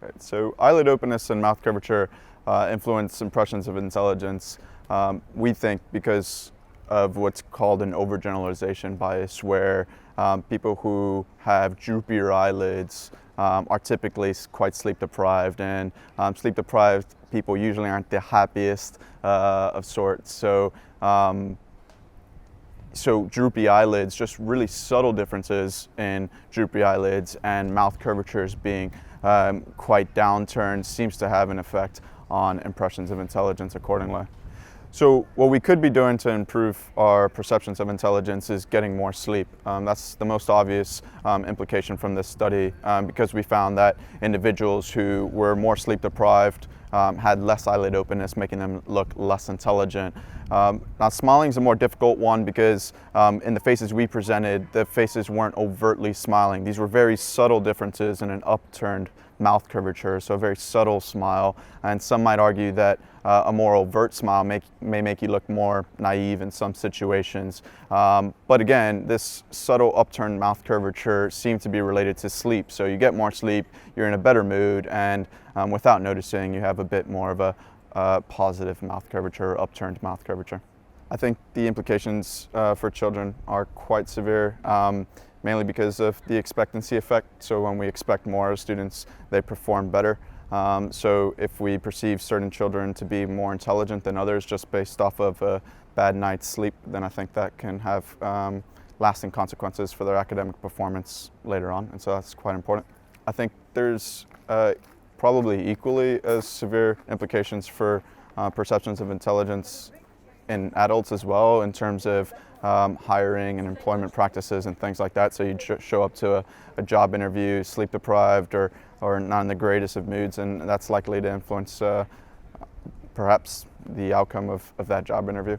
Right. So eyelid openness and mouth curvature influence impressions of intelligence, we think, because of what's called an overgeneralization bias, where people who have droopier eyelids are typically quite sleep deprived, and sleep deprived people usually aren't the happiest of sorts. So droopy eyelids, just really subtle differences in droopy eyelids and mouth curvatures being quite downturned, seems to have an effect on impressions of intelligence accordingly. So what we could be doing to improve our perceptions of intelligence is getting more sleep. That's the most obvious implication from this study, because we found that individuals who were more sleep deprived had less eyelid openness, making them look less intelligent. Now, smiling is a more difficult one because in the faces we presented, the faces weren't overtly smiling. These were very subtle differences in an upturned mouth curvature, so a very subtle smile. And some might argue that a more overt smile may make you look more naive in some situations. But again, this subtle upturned mouth curvature seemed to be related to sleep. So you get more sleep, you're in a better mood, and without noticing, you have a bit more of a positive mouth curvature, upturned mouth curvature. I think the implications for children are quite severe, mainly because of the expectancy effect. So when we expect more of students, they perform better. So if we perceive certain children to be more intelligent than others just based off of a bad night's sleep, then I think that can have lasting consequences for their academic performance later on, and so that's quite important. I think there's probably equally as severe implications for perceptions of intelligence in adults as well, in terms of hiring and employment practices and things like that. So you'd show up to a job interview sleep deprived or not in the greatest of moods, and that's likely to influence perhaps the outcome of that job interview.